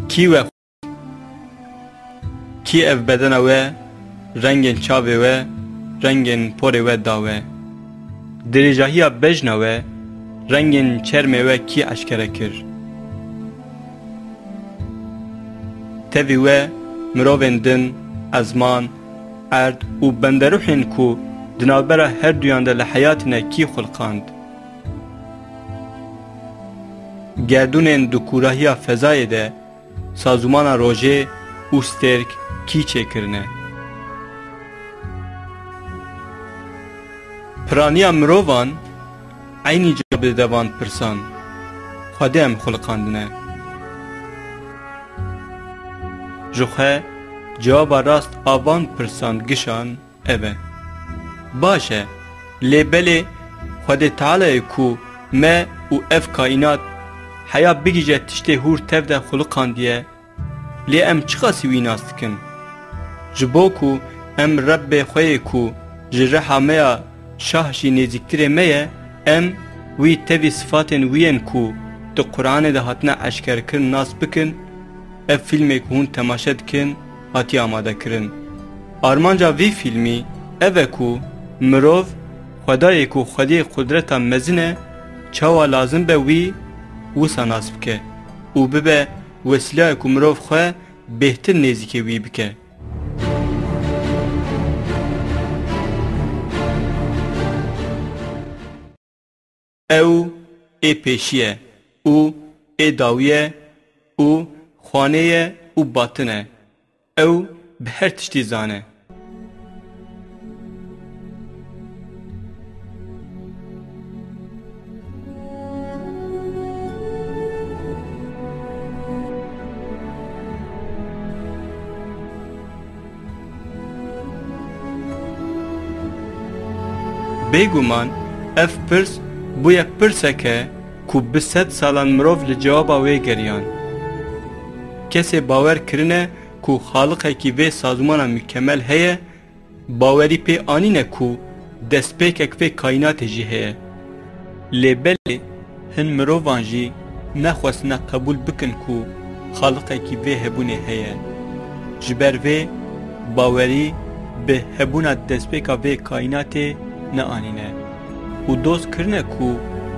کی و کی ev bedena we rengên çavê we rengên porê we dawe dirêjahiya bejna we rengên çermê we kî eşkere kir tevî we mirovên din ezman erd û benderuhên ku di navbera her duyan de li heyatine kî xulqand gerdûnên dukurahiya fezayê de sazûmana rojê û stêrk kî çêkirine piraniya mirovan eynî cevab di devan pirsan xwedê em xulqandine ji xwe cevaba rast avan pirsan gişan ev e baş e lê belê xwedê Tealayê ku me û ev kaînat heya bigîje tiştê hûr tev de xulqandiye lê em çi qasî wî nas dikin ji bo ku em Rebbê xwe ku ji reha me ya şah jî nêzîktirê me ye em wî tevî sifatên wî yên ku di Qur'anê de hatine eşkerkirin nas bikin ev filmê ku hûn temaşe dikin hatiye amadekirin armanca vî filmî ev e ku mirov xwedayê ku xwediyê qudreta mezin e çawa lazim be wî wisa nas bike û bibe wesileyek ku mirov xwe bêhtir nêzîkê wî bike ew ê pêşî ye û ê dawî ye û xwanê ye û batin e ew bi her tiştî zane bêguman ev pirs bû yek pirseke ku bi sed salan mirov li cewaba wê geriyan kesê bawer kirine ku xaliqekî vê sazûmana mükemmel heye bawerî pê anîne ku destpêkek vê kaînatê jî heye lê belê hin mirovan jî nexwestine qebûl bikin ku xaliqekî vê hebûnê heye ji ber vê bawerî bi hebûna destpêka vê kaînatê neanîne û doz kirine ku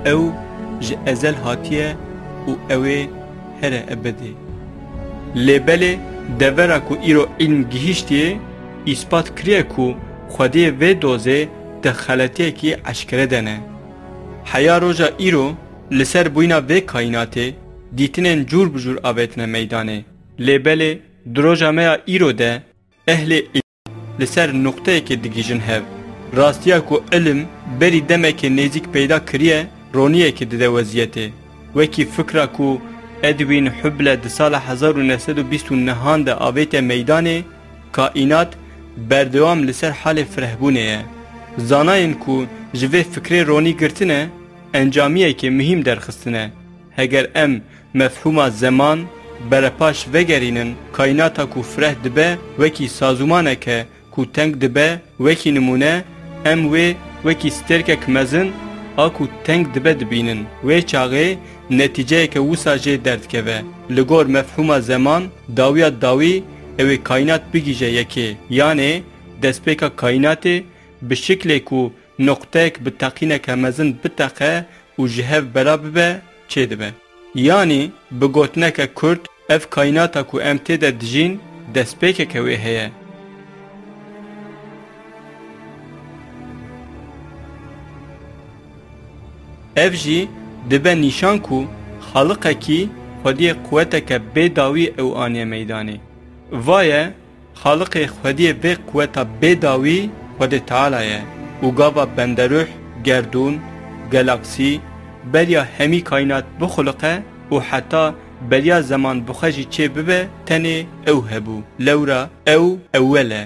ew ji ezel hatiye û ew ê here ebedê lê belê devera ku îro ilm gihîştiye îspat kiriye ku xwediyê vê dozê di xeletiyekî eşkere dene heya roja îro li ser bûyîna vê kaînatê dîtinên cûr bi cûr avêtine meydanê lê belê di roja me ya îro de ehlê ilm li ser noqteyekê digîjin hev rastiya ku ilim berî demekê nêzik peyda kiriye roniyekê dide weziyetê wekî fikra ku Edwin Hubble di sala 1929 de avête meydanê kaînat berdewam li ser halê firehbûnê ye zanayên ku ji vê fikrê ronî girtine encamiyekê mühim derxistine heger em mefhûma zeman berepaş vegerînin kaînata ku fireh dibe wekî sazûmaneke ku teng dibe wekî nimûne em wê wekî stêrkek mezin a ku teng dibe dibînin wê çaxê netîceyeke wisa jê derdikeve li gor mefhûma zeman dawiya dawî ew ê kaînat bigîje yekê yanê destpêka kaînatê bi şiklê ku noqteyek bi teqîneke mezin biteqe û ji hev bela bibe çê dibe yanî bi gotineke Kurd ev kaînata ku em tê de dijîn destpêkeke wê heye ev jî dibe nîşan ku xaliqekî xwediyê quweteke bêdawî ew aniye meydanê vaye xaliqê xwediyê vê quweta bêdawî Xwedê Teala ye û gava benderuh gerdûn galaksî beriya hemî kaînat bixuliqe û heta beriya zeman bi xwe jî çê bibe tenê ew hebû lewra ew ewwel e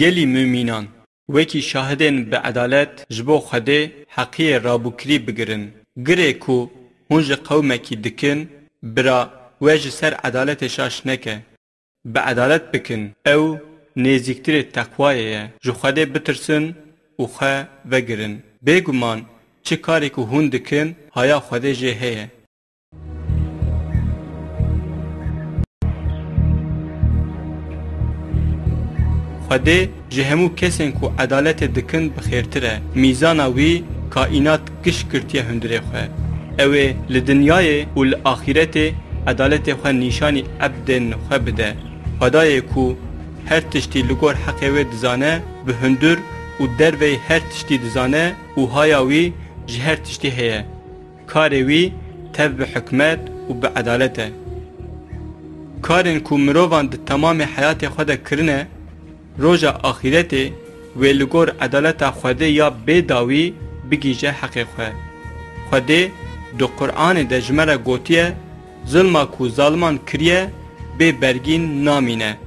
gelî mümînan wekî şahidên bi edalet ji bo Xwedê heqiyê rabûkirî bigirin girê ku hûn ji qewmekî dikin bira و ji ser adaletê şaş neke. Bi adalet bikin, ew nêzîktirê teqwayê ye. Ji Xwedê bitirsin û xwe vegirin. Bêguman çi karê ku hûn dikin, haya Xwedê jê heye. Xwedê ji hemû kesên ku edaletê dikin bixêrtir e. Mîzana wî kaînat giş girtiye hundirê xwe. Ew ê li dinyayê û li axîretê edaletê xwe nîşanî ebdên xwe bide. Xwedayê ku her tiştî li gor heqê wê dizane, bi hundir û derveyê her tiştî dizane û haya wî ji her tiştî heye. Karê wî tev bi hikmet û bi edalet e. Karên ku mirovan di temamê heyatê xwe de kirine, roja axîretê wê li gor edaleta Xwedê ya bêdawî bigîje heqê xwe. Xwedê di Qur'anê de ji me re gotiye, zilma ku zaliman kiriye bê bergîn namîne.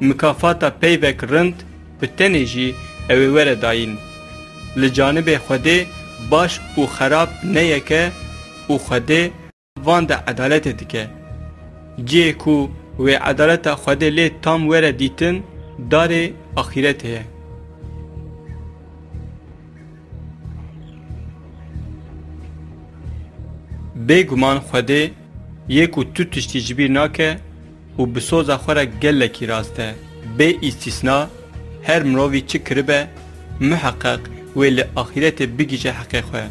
Mikafata peyvek rind bi tenê jî ew ê were dayîn. Li canibê Xwedê baş û xerab neyeke û Xwedê van de edaletê dike. Ciyê ku wê edaleta Xwedê lê tam were dîtin, darê axîretê ye. Bêguman Xwedê yê ku tu tiştî ji bîr nake û bi soza xwe re gelekî rast e. Bê îstîsna her mirovî çi kiribe, muheqeq wê li axîretê bigîje heqê xwe.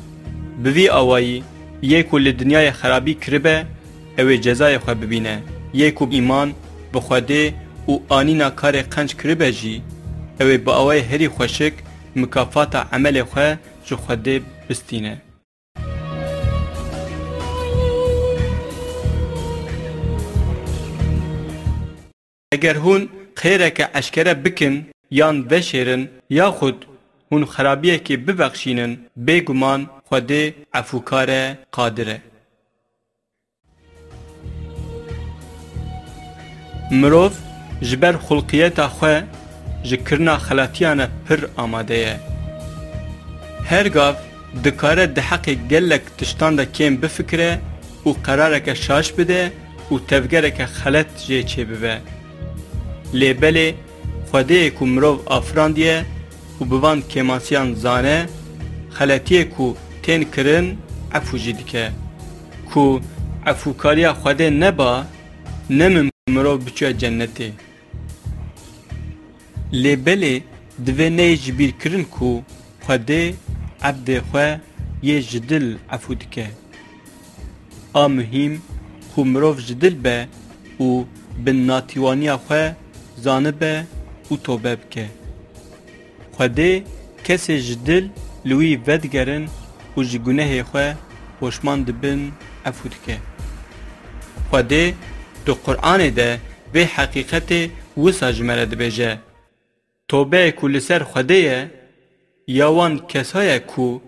Bi vî awayî yê ku li dinyayê xerabî kiribe, ew ê cezayê xwe bibîne. Yê ku îman bi Xwedê û anîna karê qenc kiribe jî, ew ê bi awayê herî xweşik mikafata emelê xwe ji Xwedê bistîne. Eger hûn xêreke eşkere bikin yan veşêrin yaxud hûn xerabiyekê bibexşînin, bêguman Xwedê efûkar e, qadir e. Mirov ji ber xulqiyeta xwe ji kirina xelatiyan e pir amade ye. Her gav dikare di heqê gelek tiştan de kêm bifikire û qerareke şaş bide û tevgereke xelet jê çêbibe. Lêbelê Xwedeyê ku mirov afrandiye û bi van kêmansiyan zane, xeletiyê ku tên kirin efû jî dike. Ku efûkariya Xwedê neba, nemin mirov biçûye cennetê. Lêbelê divê neyê ji bîr kirin ku Xwedê ebdê xwe yê ji dil efû dike. A muhîm ku mirov ji dil be û bi natîwaniya xwe zanibe û tobe bike. Xwedê kesê ji dil li wî vedigerin û ji gunehê xwe poşman dibin efû dike. Xwedê di Qur'anê de vê heqîqetê wisa ji me re dibêje. Tobeyê ku li ser Xwedê ye, ya wan kesaya ku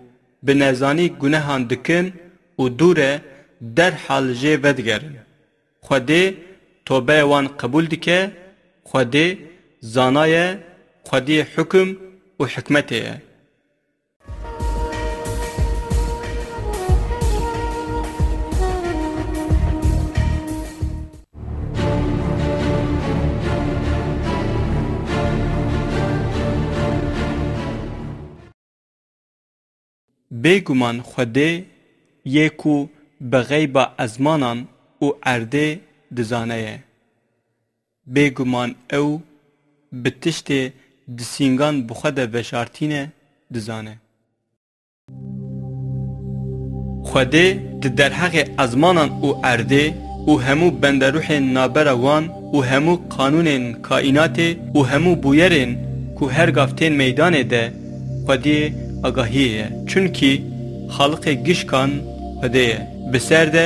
bi nezanî gunehan dikin û dûr e derhal jê vedigerin. Xwedê tobeyê wan qebûl dike, Xwedê zanaye, Xwedî hukm û hikmetê ye. Bêguman Xwedê yê ku bi xeyba ezmanan û erdê dizane ye. Bêguman ew bi tiştê di sîngan bi xwe de veşartîne dizane. Xwedê di derheqê ezmanan û erdê û hemû benderûhên nabera wan û hemû qanûnên kaînatê û hemû bûyerên ku her gav tên meydanê de Xwedê agahiyê ye. Çunkî xaliqê gişkan Xwedê ye. Bi ser de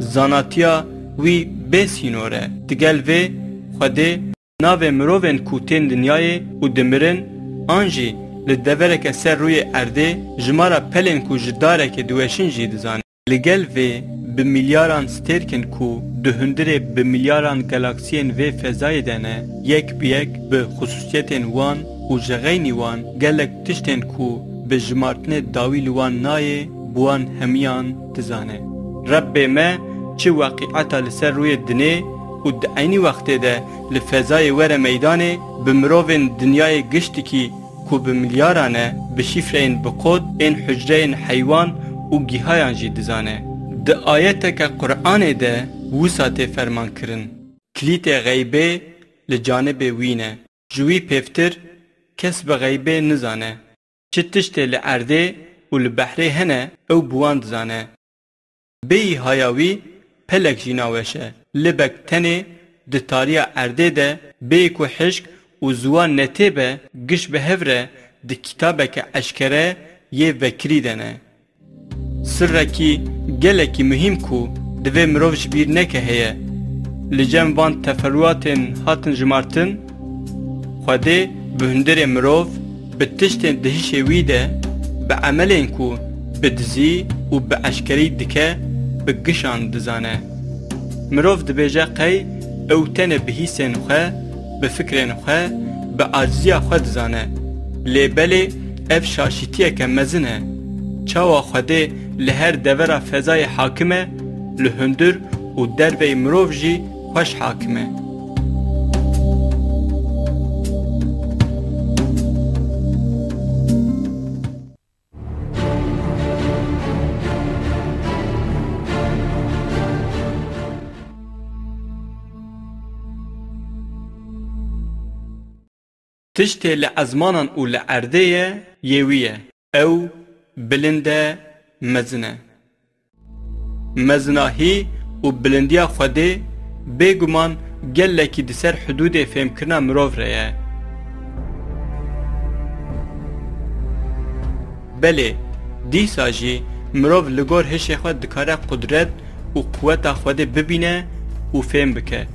zanatiya wî bêsînor e. Digel vê Xwedê navê mirovên ku tên dinyayê û dimirin an jî li devereke ser rûyê erdê ji mara pelên ku ji darekê diweşin jî dizane. Li gel vê bi milyaran stêrkên ku di hundirê bi milyaran galaksiyên vê fezayê de ne, yek bi yek bi xusûsiyetên wan û ji xeynî wan gelek tiştên ku bi jimartinê dawî li wan nayê, bi wan hemiyan dizane. Rebbê me چه واقعیتا لسر روی دنه و دعینی وقتی ده لفضای ور میدانه بمروفن دنیای گشتی که کو بملیارانه بشیفرین بقود این حجرین حیوان و گیهایان جی دزانه. ده آیت که قرآن ده وسات فرمان کرن. کلیت غیبه لجانب وینه. جوی پیفتر کس به غیبه نزانه. چه تشت لعرده و لبحره هنه او بوان دزانه. بی هایاوی پلک جیناوشه. لبک تنه ده تاریا عرده ده بی کو حشک و زوان نتیبه گش به هفره ده کتابه که اشکره یه وکری دنه. سرکی گلکی مهم کو دوی مروفش بیر نکه هیه. لجم وان تفرواتن هاتن جمارتن خواده به هندر مروف به تشتن دهیش ویده به عملین کو به دزی و به اشکری دکه به گشان دزانه. مروف دبیجه قی او تنه بهیسن خواه به فکرین خواه به عجزی خواه دزانه. لیبلی اف شاشیتیه که مزنه چاوا خواده لهر دورا فضای حاکمه لهندر و دربی مروف جی خوش حاکمه. تشتی لعزمانان و لعرده یویه او بلنده مزنه. مزناهی و بلندیا خوده بگمان گلکی دسر حدود فهم کرنا مروف رایه. بله دیسا جی مروف لگور هشه خود دکاره قدرت و قوت خوده ببینه و فهم بکه.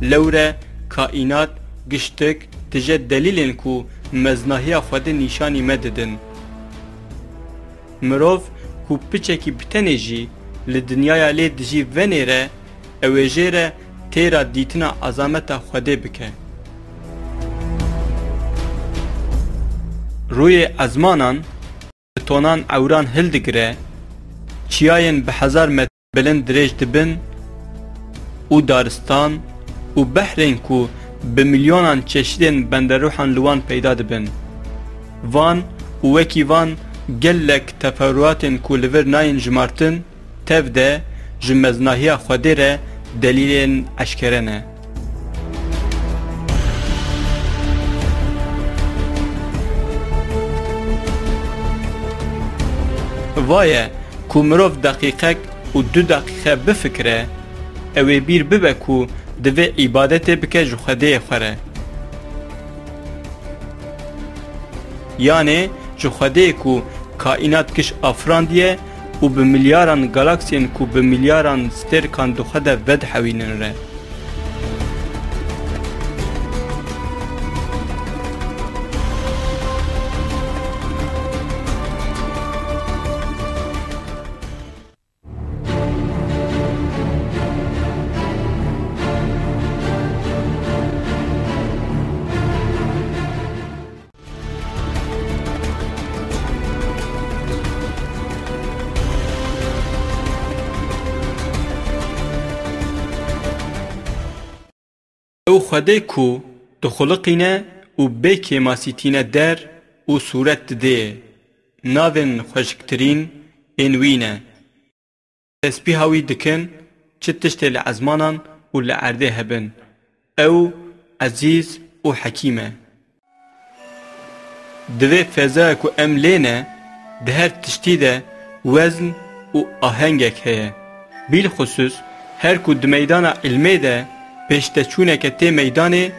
لوره کائنات گشتک تجد دلیلن کو مزناهی خوده نشانی مددن. مروف کو پچکی بتنه جی لدنیای لی دجی ونیره اویجیره تیرا دیتنا عظامت خوده بکه. روی ازمانان تونان اوران هلدگره چیاین به 1000 متر بلند دریج دبن او دارستان و بحرین کو به میلیونان چشیدن بندروحان لوان پیدا دبن. وان و وکی وان گلک تفارواتن کو لور ناین جمارتن تفده جمزناهی خوده ره دلیلین اشکرنه. وایه کو مروف دقیقه و 2 دقیقه بفکره اوی بیر ببه کو دوی عبادت بکه جو خوده خوره. یعنی جو خوده کو کائنات کش افراندیه و به میلیاران گالاکسین کو به میلیاران سترکان دو خوده ود حوینن ره. او خوده کو دو خلقینه و بی کماسیتینه در و صورت ده ناوین خوشکترین انوینه. تسبیح هاوی دکن چه تشت لعزمانان و لعرده هبن او عزیز و حکیمه. دوی فضا کو املینه ده هر تشتی ده وزن و آهنگک هیه. بیل خصوص هر کو دمیدان علمه ده پشت چونه که تی میدانه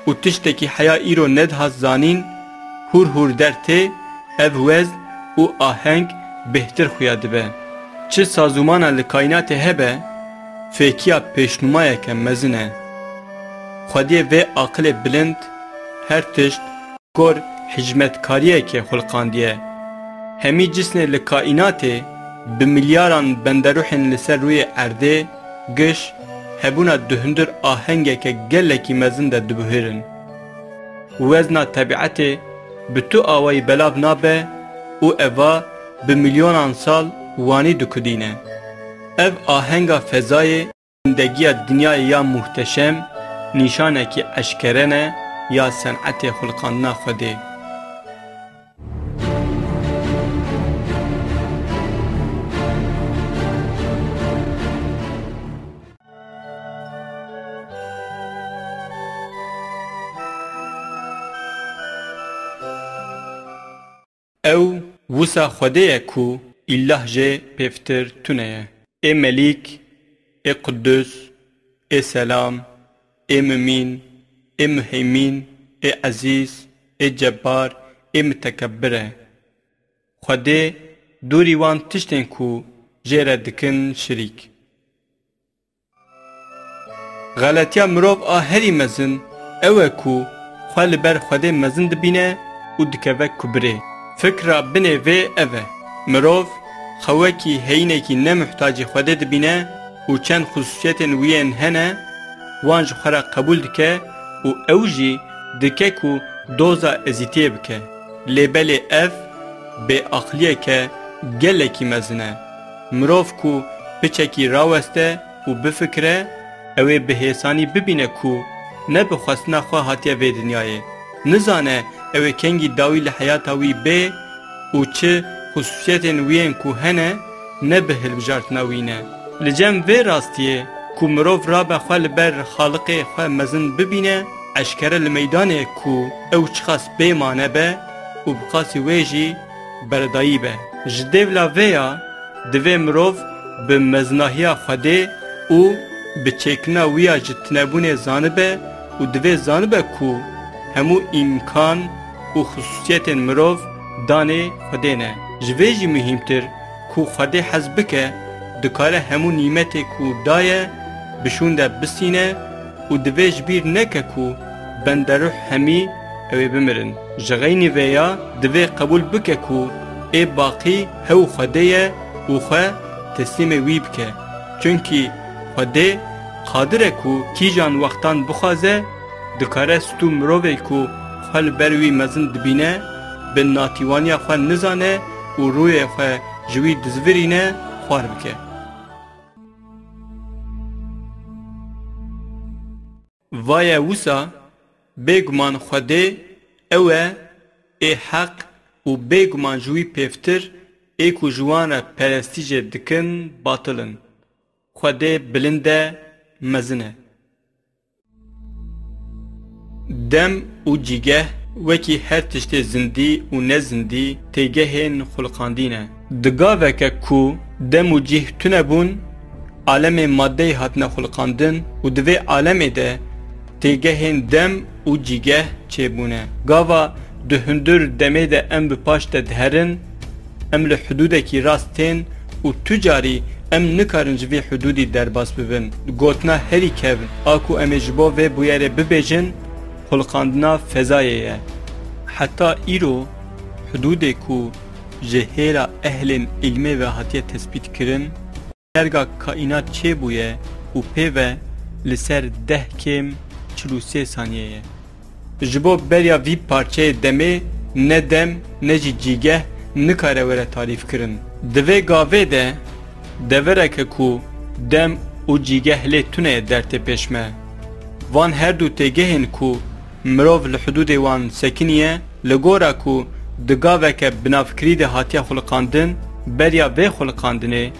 و تشته که حیا ایرو ندهاز زانین هور هور در تی او وزن و آهنگ بهتر خویاده به. چه سازومانا لکاینات هبه فیکیا پیشنمایه که مزنه. خودیه و عقل بلند هر تشت گور حجمتکاریه که خلقاندیه. همی جسن لکاینات به میلیاران بندروحن لسر روی ارده گش هبونا دهندر آهنگه که گلکی مزن ده دبهرن. وزنا طبیعت به تو آوای بلاب نابه و اوه به میلیونان سال وانی دکدینه. اف آهنگا فضای زندگی دنیای یا محتشم نشانه که اشکرنه یا صنعت خلقاندنا خوده. او وسا خوده کو الله جه پیفتر تونه. ای ملیک، ای قدوس، ای سلام، ای ممین، ای مهیمین، ای عزیز، ای جبار، ای متکبره. خوده دوری وان تشتن کو جیره دکن شریک. غلطیا مروف آهری مزن اوه کو خواه لبر خوده مزن دبینه و دکوه کبره. فکر بنه و اوه مروف خواه کی هینه کی نمحتاجی خوده دبینه و چند خصوصیت وین هنه وانج خورا قبول دکه و اوجی دکه کو دوزا ازیته بکه. لیبل اف به اقلیه که گله کی مزنه. مروف کو پچکی راوسته و بفکره اوه به حسانی ببینه کو نه بخواستنا خواه هاتیه و دنیایه. نزانه اوه کنگی داوی لحیاتاوی به و چه خصوصیت وین کو هنه نه به هلبجارتنا وینه. لجم و راستیه کو مروف را به خواه لبر خالق خواه مزن ببینه اشکره لمیدانه کو او چخص بیمانه به و بخاسی ویجی بردایی به. جدیولا ویا دوی مروف به مزناهی خوده و به چکنا ویا جتنبون زانبه و دوی زانبه کو همو امکان و خصوصیت مروف دانه خوده نه. جویجی مهمتر کو خوده حزب که دکاره همو نیمت کو دایه بشونده بسینه و دوی جبیر نکه کو بندروح همی اوی بمرن. جغینی ویا دوی قبول بکه کو ای باقی هو خوده و خواه تسلیم وی بکه. چونکی خوده قادره کو کی جان وقتان بخوازه دکاره ستو مرووی کو خواه بروی مزن دبینه به ناتیوانی خواه نزانه و روی خواه جوی دزورینه خوار بکه. وای وسا بگمان خوده اوه ای حق و بگمان جوی پیفتر ای کو جوان پرستیج دکن باطلن. خوده بلنده مزنه. دم و جیگه وکی هر تشت زندی و نزندی تیگه هن خلقاندینه. دگاوه که کو دم و جیه تنبون عالم ماده هاتنه خلقاندن و دوی عالم ده تیگه هن دم و جیگه چه بونه. گاوا ده هندر دمه ده ام بپاش ده دهرن ام لحدوده کی راستین و تجاری ام نکارن جوی حدودی در باس ببین. گوتنا هری کبن آکو ام جبو و بویره ببیجن خلقاندنا فضایه. حتی ایرو حدود کو جهیلا اهل علمه و حتیه تثبیت کرن درگا کائنات چه بویه و پیوه لسر 10 کم 43 ثانیه. جبو بریا وی پارچه دمه نه دم نه جیگه نکاره وره تعریف کرن. دوی گاوه ده دوره که کو دم و جیگه لی تونه درت پیشمه. وان هر دو تگهن کو مروف لحدود وان سکنیه لگورا کو دگاوه که بنافکری ده هاتیه خلقاندن بریا به خلقاندنه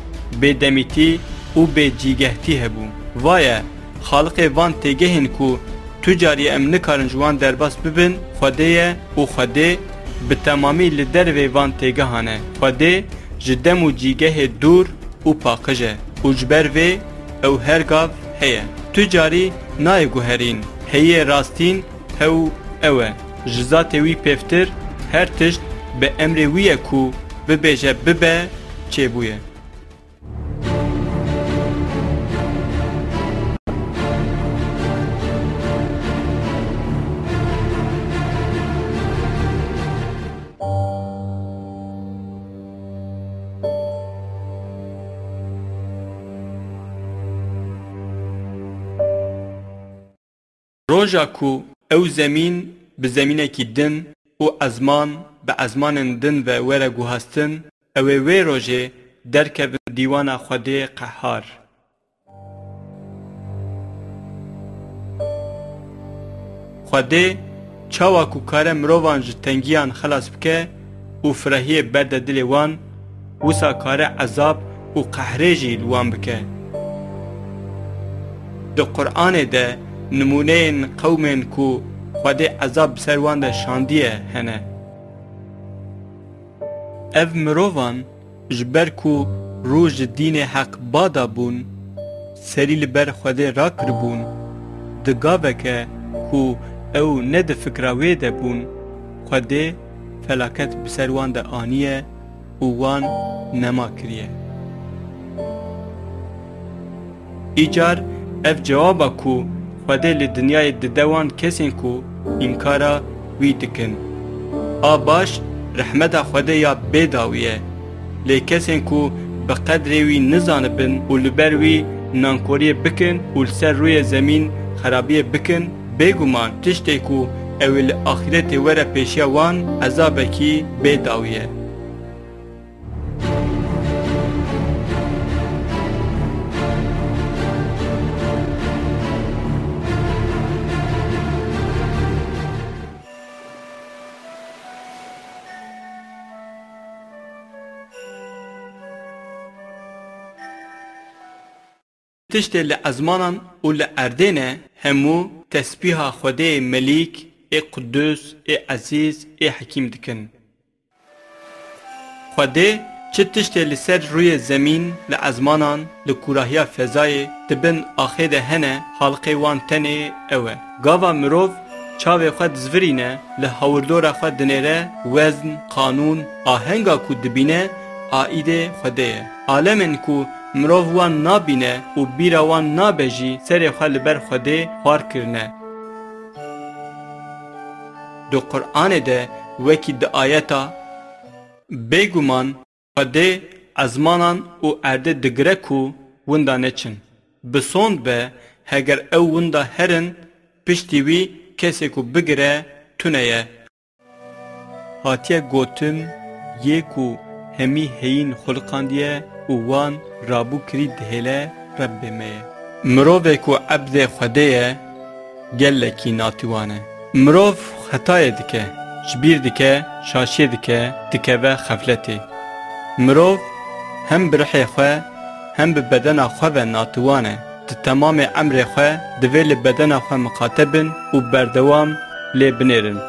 به دمیتی و به جیگهتی هبو. وایه خالق وان تگهن کو تجاری ام نکارن جوان درباس ببین خوده و خوده به تمامی لدر ویوان تگهانه. خوده جدم و جیگه دور و پاقجه و جبر وی او هرگاف هیه. تجاری نای گوهرین هیه راستین هو اوه. جزات وی پیفتر هر تشت به امر ویه کو ببیجه ببه چه بویه. روژا کو او زمین به زمینه کی دن و ازمان به ازمان دن و وره گوهستن او وی روژه derkevin dîwana Xwedê qehar. Xwedê çawa ku kare mirovan ji tengiyan xelas bike û firehiyê berde dilê wan, wisa kare ezab û qehrê jî li wan bike. Di Qur'anê de nimûneyên qewmên ku Xwedê ezab bi ser wan de şandiye hene. Ev mirovan ji ber ku rû ji dînê heq bada bûn, serî li ber Xwedê rakiribûn, di gaveke ku ew ne di fikra wê de bûn, Xwedê felaket bi ser wan de aniye û wan nema kiriye. Îcar ev cewaba ku Xwedê li dinyayê dide wan kesên ku înkara wî dikin. A baş rehmeta Xwedê ya bêdawî ye. Lê kesên ku bi qedrê wî nizanibin û li ber wî nankoriyê bikin û li ser rûyê zemîn xerabiyê bikin, bêguman tiştê ku ew ê li axîretê were pêşiya wan ezabekî bêdawî ye. Tiştê li ezmanan û li erdêne hemû tesbîha Xwedê melîk, ê Qudûs, ê ezîz, ê hekîm dikin. Xwedê çi tiştê li ser rûyê zemîn li ezmanan li kûrahiya fezayê dibin axê de hene, halqê wan tenê ew e. Gava mirov çavê xwe dizvirîne, li hawirdora xwe dinêre wezn, qanûn, ahenga ku dibîne aîdê Xwedê ye. Alemên ku mirov wan nabîne û bîra wan nabe jî serê xwe li ber Xwedê xwar kirine. Di Qur'anê de wekî di ayeta bêguman Xwedê ezmanan û erdê digire ku winda neçin. Bi sond be heger ew winda herin piştî wî kesê ku bigire tune ye. Hatiye gotin yê ku hemî heyîn xulqandiye û wan rabû kirî dihêle Rebbê me ye. Mirovê ku ebdê Xwedê ye gelekî natîwan e. Mirov xetayê dike, ji bîr dike, şaşiyê dike, dikeve xefletê. Mirov hem bi rihê xwe hem bi bedena xwe ve natîwan e. Di temamê emrê xwe divê li bedena xwe miqatebin û berdewam lê binêrin.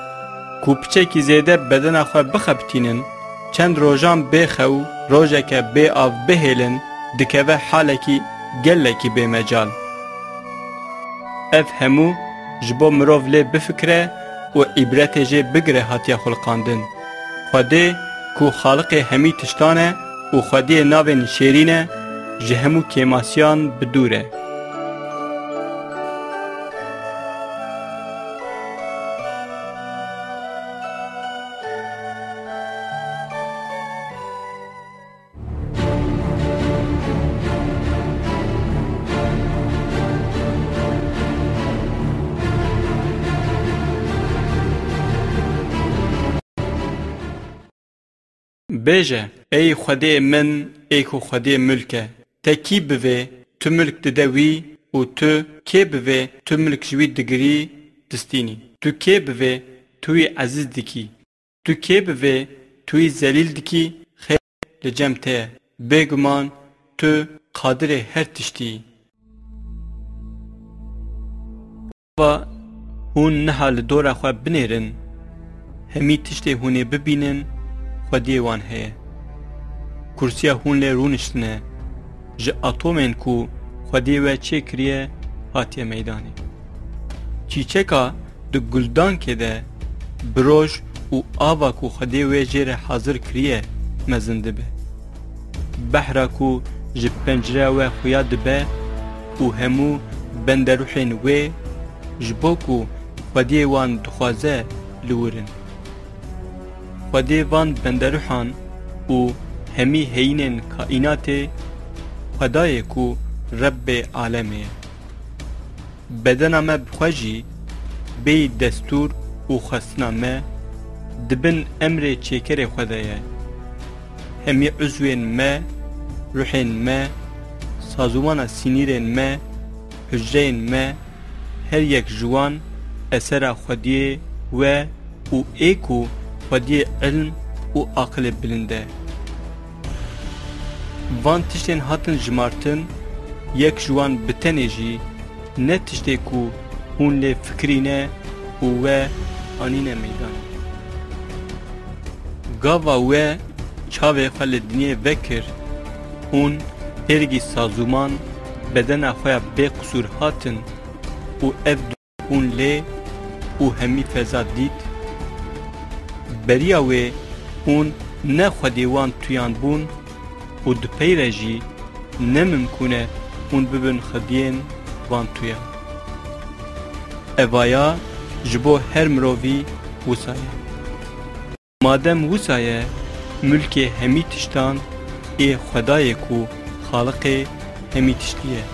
Ku piçekî zêde bedena xwe bixebitînin, çend rojan bêxew, rojeke bêav bihêlin, dikeve halekî gelekî bêmecal. Ev hemû ji bo mirov lê bifikre û îbretê jê bigire hatiye xulqandin. Xwedê ku xaliqê hemî tiştan e û Xwediyê navên şêrîn e, ji hemû kêmasiyan bi dûr e. Bêje, ey Xwedê min, ey ku Xwedê mulk e. Te kî bivê, tu mulk dide wî û tu kê bivê, tu mulk ji wî digirî distînî. Tu kê bivê, tu wî ezîz dikî. Tu kê bivê, tu wî zelîl dikî, xêr li cem te ye. Bêguman tu qadirê her tiştî. Va hûn niha li dora xwe binêrin, hemî tiştê hûn ê bibînin Xwediyê wan heye. Kursiya hûn lê rûniştine, ji atomên ku Xwediyê we çê kiriye hatiye meydanê. Çîçeka di guldankê de bi roj û ava ku Xwedê wê jê re hazir kiriye mezin dibe. Behra ku ji pencereya we xuya dibe û hemû benderûhên wê ji bo ku Xwediyê wan dixwaze li wirin. Xwedê van benderûhan û hemî heyînên kaînatê Xwedayê ku Rebbê alemê ye. Bedena me bi xwe jî bêyî destûr û xwestina me dibin emrê çêkerê Xwedê ye. Hemî uzwên me روحên me, sazûmana sinîrên me, hicreyên me, her yek ji wan esera Xwediyê we û ê ku Xwediyê ilm û aqilê bilind e. Van tiştên hatin jimartin, yek ji wan bi tenê jî ne tiştê ku hûn lê fikirîne û we anîne meydan. Gava we çavê xwe li dinyê vekir, hûn pêrgî sazûman bedena xwe ya bêqusûr hatin û ev hûn lê û hemî feza dît. Beriya wê hûn ne Xwedê wan tuyan bûn û di peyre jî ne mimkûn e hûn bibin xwediyên van tuyan. Evaya ji bo her mirovî wisa ye. Madem wisa ye, mülkê hemî tiştan ê Xwedayê ku Xaliqê hemî tiştî ye.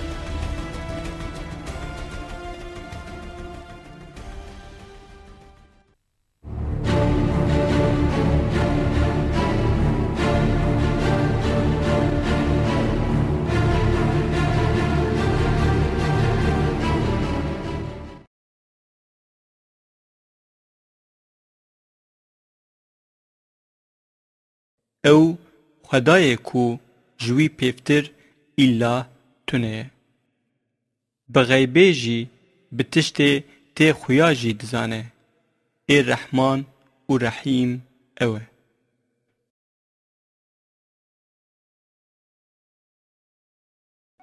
Ew Xwedayê ku ji wî pêvtir îlla tune ye. Bi xeybê jî bi tiştê tê xuya jî dizane. Ê Rehman û Rehîm ew e.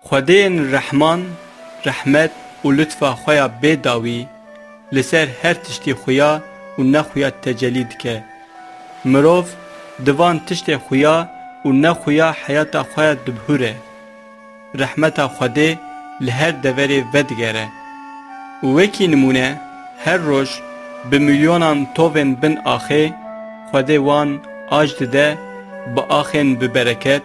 Xwedeyên Rehman, rehmet û lütfa xwe ya bêdawî li ser her tiştê xuya û nexuya tecellî dike. Mirov divan tiştê xuya û nexuya heyata xwe ya dibhure. Rehmeta Xwedê li her deverê vedigere. Wekî nimûne, her roj bi milyonan tovên bin axê, Xwedê wan aj dide bi axên bi bereket,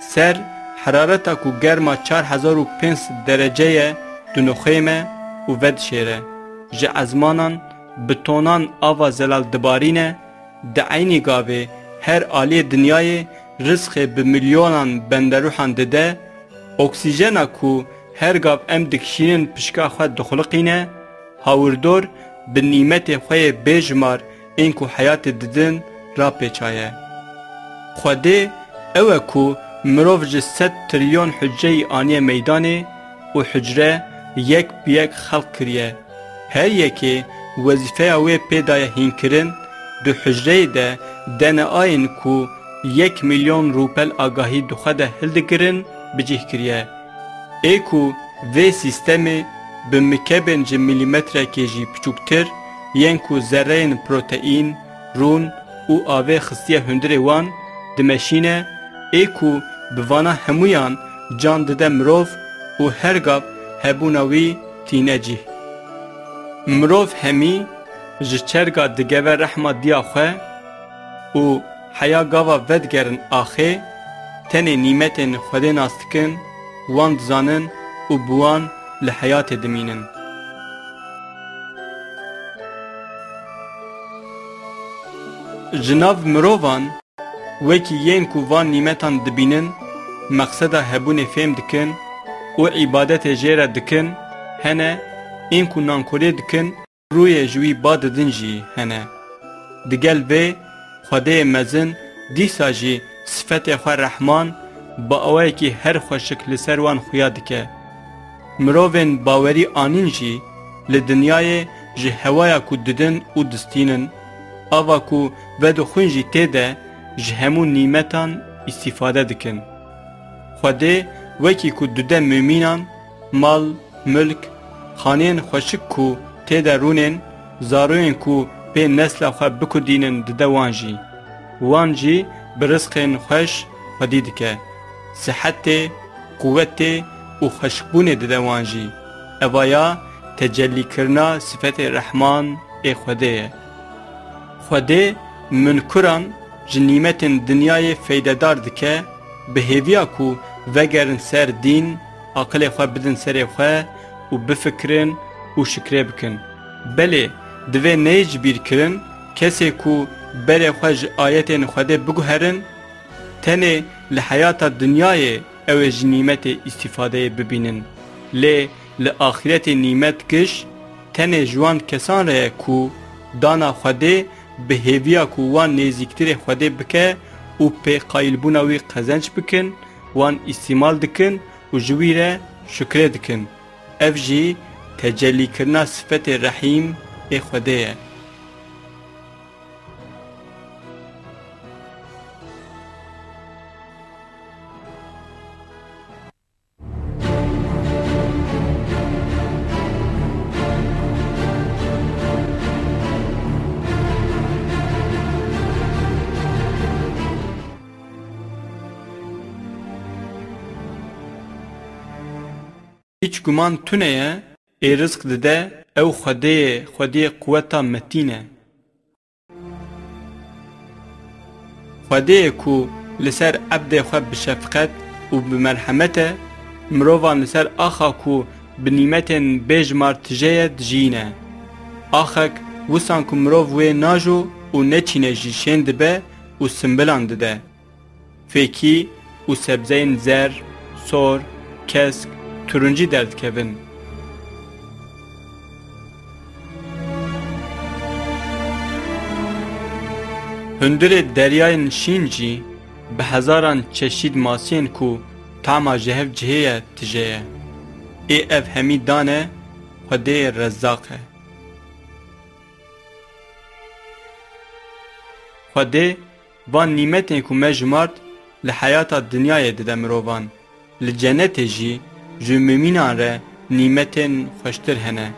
ser herareta ku germa 4500 dereceye dunixême û vedişêre. Ji ezmanan bi tonan ava zelal dibarîne, di eynî gavê her aliyê dinyayê rizqê bi milyonan benderûhan dide, oksîjena ku her gav em dikişînin pişka xwe dixuliqîne, hawirdor bi nîmetê xwe yê bêjimar ên ku heyatê didin rapêçaye. Xwedê ew e ku mirov ji 100 trilyon hicreyî aniye meydanê û hicre yek bi yek xelq kiriye. Her yekê wezîfeya wê pêdaye hînkirin, di hicreyê de DNA-yên ku 1 milyon rûpel agahî dixwe de hildigirin bicih kiriye. Ê ku vê sîstemê bi mikebên ji milîmetrekê jî piçûktir, yên ku zerreyên proteîn, rûn û avê xistiya hundirê wan dimeşîne, ê ku bi vana hemûyan can dide mirov û her gav hebûna wî tîne cih. Mirov hemî ji çerga digeve rehma diya xwe û heya gava vedigerin axê, tenê nîmetên Xwedê nas dikin, wan dizanin û bi wan li heyatê dimînin. Ji nav mirovan, wekî yên ku van nîmetan dibînin, meqseda hebûnê fêm dikin û îbadetê jê re dikin, hene ên ku nankorî dikin, rûyê ji wî ba didin jî hene. Digel vê, Xwedeyê mezin dîsa jî sifetê xwe Rehman bi awayekî her xweşik li ser wan xuya dike. Mirovên bawerî anîn jî li dinyayê ji hewaya ku didin û distînin, ava ku vedixwîn jî tê de ji hemû nîmetan îstîfade dikin. Xwedê wekî ku dide mümînan, mal, mülk, xaneyên xweşik ku tê de rûnên, zaroyên ku pê nesla xwe bikudînin dide wan jî. Wan jî bi rizqên xweş xwedî dike. Sihetê, quwetê û xweşikbûnê dide wan jî. Evaya tecellîkirina sifetê Rehman ê Xwedê ye. Xwedê minkuran ji nîmetên dinyayê feydedar dike, bi hêviya ku vegerin ser dîn, aqilê xwe bidin serê xwe û bifikirin û şikrê bikin. Belê divê neyê ji bîr kirin, kesê ku berê xwe ji ayetên Xwedê biguherin, تنه لحیات دنیای او جنیمت استفاده ببینن لی لآخرت نیمت کش تنه جوان کسان ره کو دانا خوده به هیویا کو وان نزیکتر خوده بکه و پی قایل بوناوی قزنج بکن وان استعمال دکن و جویره شکر دکن اف جی تجلی کرنا صفت رحیم ای خوده هیچ گمان تونه ای رزق دده او خوده قوتا متینه خوده کو لسر عبد خواه بشفقت و بمرحمت مروفان لسر آخا کو بنیمتن بجمار تجه دجینه آخک وسان کو مروف وی ناجو و نچینه جیشین دبه و سنبلان دده فیکی و سبزین زر، سور، کسک turuncu derd kevin. Hündürê deryayên şîn jî bi hezaran çeşîd masiyên ku tama ji hev cihêye tije ye. Ê ev hemî dane Xwedê Rezzaq e. Xwedê van nîmetên ku me jimart li heyata dinyayê dide mirovan. Li cennetê jî ji mümînan re nîmetên xweştir hene.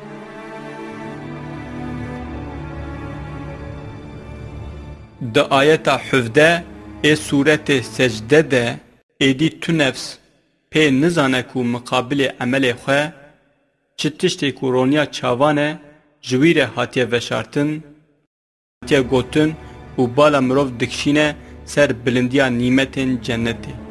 Di ayeta 17 ê sûretê secde de êdî tu nefs pê nizane ku muqabilê emelê xwe çi tiştê ku roniya çavan e ji wî re hatiye veşartin, hatiye gotin û bala mirov dikişîne ser bilindiya nîmetên cennetê.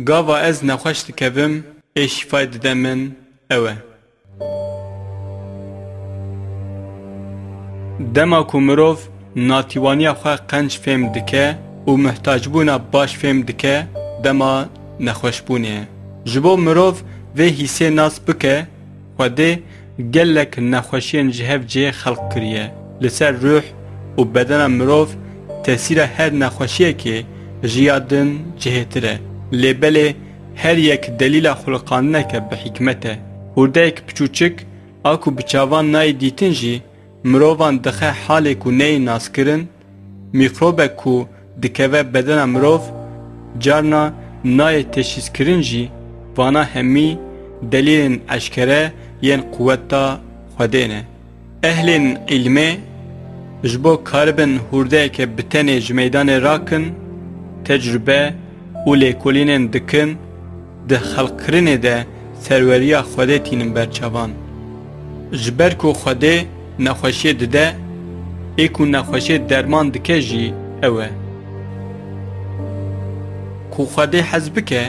Gava ez nexweş dikevim ê şîfayê dide min ew e. Dema ku mirov natîwaniya xwe qenc fêm dike û mihtacbûna baş fêm dike dema nexweşbûnê ye. Ji bo mirov vê hîsê nas bike Xwedê gelek nexweşiyên ji hev cihê xelq kiriye. Li ser ruh û bedena mirov tesîra her nexweşiyekê jiya din cihêtir e. Lêbelê her yek delîla xulqanîneke bi hikmet e. Hûrdeyek piçûçik a ku bi çavan nayê dîtin jî mirovan dixe halê ku neyê naskirin, mîkrobek ku dikeve bedena mirov carna nayê teşhîskirin jî vana hemî delîlên eşkere yên quweta Xwedê ne. Ehlên îlmê ji bo karibin hûrdeyeke bi tenê ji meydanê rakin, tecrübe û lêkolînên dikin, di xelqkirinê de serweriya Xwedê tînin berçavan. Ji ber ku Xwedê nexweşiyê dide, ê ku nexweşiyê derman dike jî ew e. Ku Xwedê hez bike,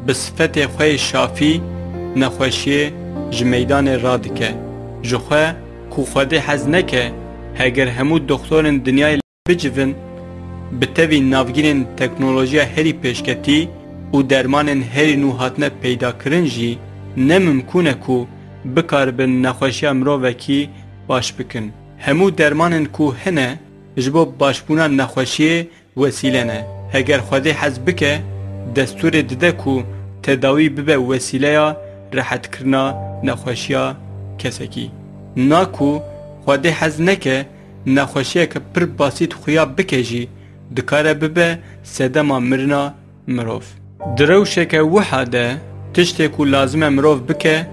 bi sifetê xwe yê şafî nexweşiyê ji meydanê radike. Ji xwe ku Xwedê hez neke, heger hemû doktorên dinyayê bicivin, bi tevî navgirên teknolojiya herî pêşketî û dermanên herî nû hatine peydakirin jî nemimkûn e ku bikaribin nexweşiya mirovekî baş bikin. Hemû dermanên ku hene ji bo başbûna nexweşiyê wesîle ne. Heger Xwedê hez bike, destûrê dide ku tedawî bibe wesîleya rehetkirina nexweşiya kesekî. Na ku Xwedê hez neke, nexweşiyeke pir basît xuya bike jî dikare bibe sedema mirina mirov. Di rewşeke wiha de tiştê ku lazim e mirov bike,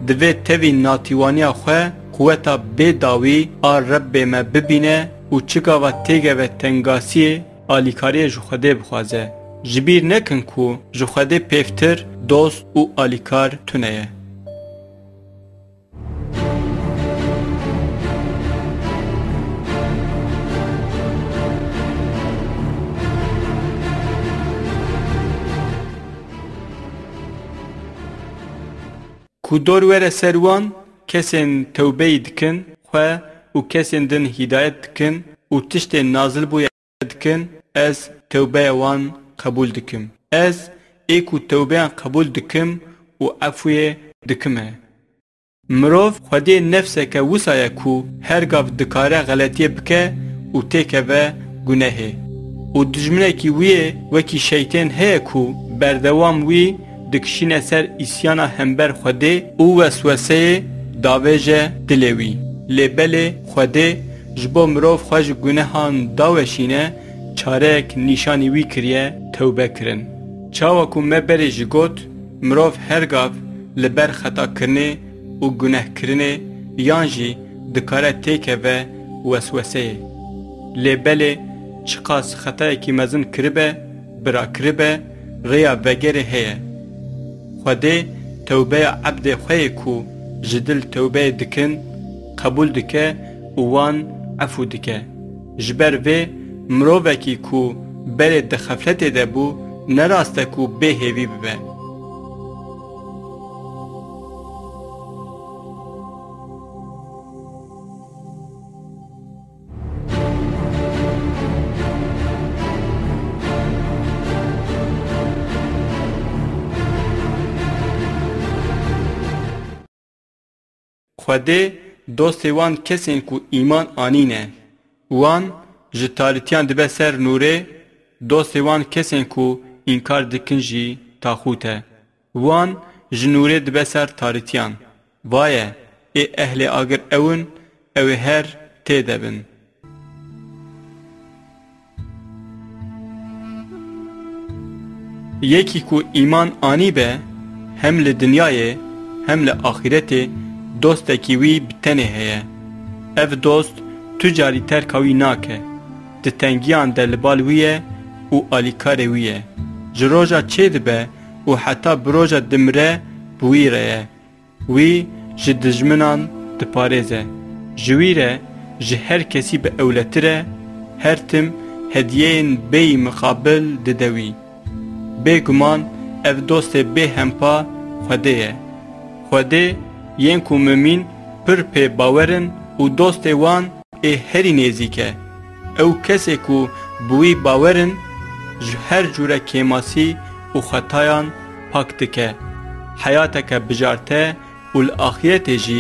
divê tevî natîwaniya xwe quweta bêdawî a Rebbê me bibîne û çikava têgeve tengasiyê alikariye ji Xwedê bixwaze. Ji bîr nekin ku ji Xwedê pêvtir, dost û alîkar tune ye. Ku dor were ser wan, kesên tewbeyê dikin, xwe û kesên din hidayet dikin û tiştên nazil bûye dikin, ez tewbeya wan qebûl dikim. Ez ê ku tewbeyan qebûl dikim û efwê dikime. Mirov Xwedê nefseke wisa ye ku her gav dikare xeletiyê bike û têkeve gunehê. û dijminekî wî yê wekî şeytên heye ku berdewam wî dikişîne ser îsyana hember Xwedê û wesweseyê davêje dilê wî. Lêbelê Xwedê ji bo mirov xwe ji gunehan daweşîne çareyek nîşanî wî kiriye tewbe kirin. Çawa ku me berê jî got, mirov her gav li ber xetakirinê û gunehkirinê yan jî dikare têkeve wesweseyê. Lêbelê çi qas xetayekî mezin kiribe, birakiribe, rêya vegerê heye. Xwedê tewbeya ebdê xwe yê ku ji dil tewbeyê dikin, qebûl dike û wan efû dike. Ji ber vê mirovekî ku berê di xefletê de bû, nerast e ku bêhêvî bibe. Xwedê dostê wan kesên ku îman anîne. Wan ji tarîtiyan dibe ser nûrê, dostê wan kesên ku înkar dikin jî taxût e. Wan ji nûrê dibe ser tarîtiyan. Vaye, ê ehlê agir ewin, ew ê her tê debin. Yekî ku îman anî be, hem li dinyayê, hem li axîretê dostekî wî bi tenê heye. Ev dost tu carî terka wî nake. Di tengiyan de li bal wî ye û alîkarê wî ye. Ji roja çê dibe û heta bi roja dimire bi wî re ye. Wî ji dijminan diparêze. Ji wî re ji her kesî bi ewletir e, her tim hediyeyên bêyî mixabil dide wî. Bêguman ev dostê bêhempa Xwedê ye. Xwedê yên ku mümîn pir pê bawerin û dostê wan ê herî nêzik e. Ew kesê ku bi wî bawerin ji her cûre kêmasî û xetayan pak dike. Heyateke bijarte û li axîretê jî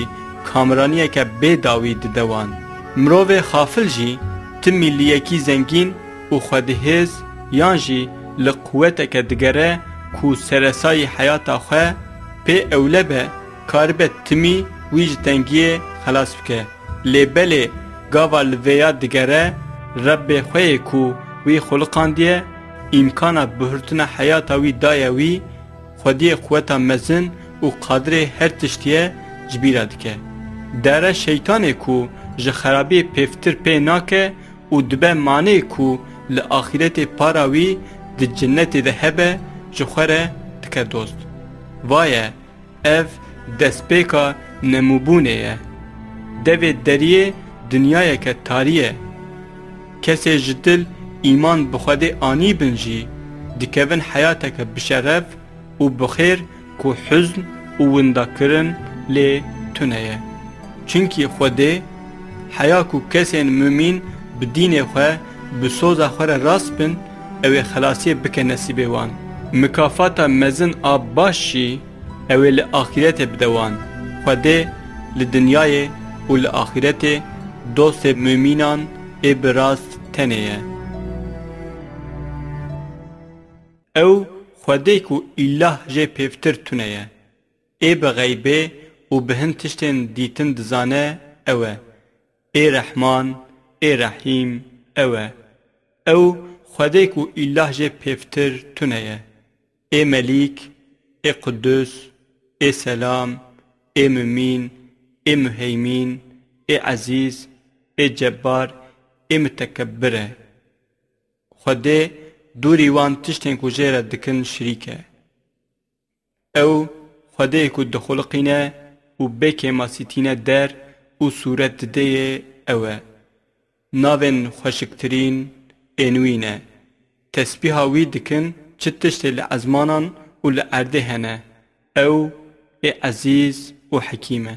kamraniyeke bêdawî dide wan. Mirovê xafil jî ti milliyekî zengîn û xwedihêz yan jî li quweteke digere ku seresayî heyata xwe pê ewle be karibe timî wî ji tengiyê xelas bike. Lêbelê gava li vêya digere Rebbê xwe yê ku wî xuluqandiye, îmkana bihurtina heyata wî daye wî, Xwediyê quweta mezin û qadirê her tiştiye ji bîra dike. Dere şeytanê ku ji xerabiyê pêvtir pê nake û dibe maneyê ku li axîretê para wî di cinnetê de hebe, ji xwe re dike dost. Vaye, ev destpêka nemûbûnê ye. Devê deriyê dinyayeke tarî ye. Kesê ji dil îman bi Xwedê anî bin jî, dikevin heyateke bişeref û bixêr ku huzn û windakirin lê tune ye. Çunkî Xwedê heya ku kesên mümîn bi dînê xwe bi soza xwe re rast bin, ew ê xelasiyê bike nesîbê wan. Mikafata mezin a baş jî ew ê li axîretê bide wan. Xwedê li dinyayê û li axîretê dostê mümînan ê bi rast tenê ye. Ew Xwedê ku îlah jê pêvtir tune ye. Ê bi xeybê û bi hin tiştên dîtin dizane ew e. Ê Rehman, ê Rehîm ew e. Ew Xwedê ku îlah jê pêvtir tune ye. Ê Melîk, ê Qudüs, ê Selam, ê Mümîn, ê Müheymîn, ê Ezîz, ê Cebbar, ê Mütekebbir e. خودê dûrî wan tiştên ku jê re dikin şirîk e. Ew Xwedê ku dixuliqîne û bêkê masîtîne der û sûret dide yê ew e. Navên xweşiktirîn ên wî ne. Tesbîha wî dikin çi tiştê li ezmanan û li erdê hene. Ew ê ezîz û hekîm e.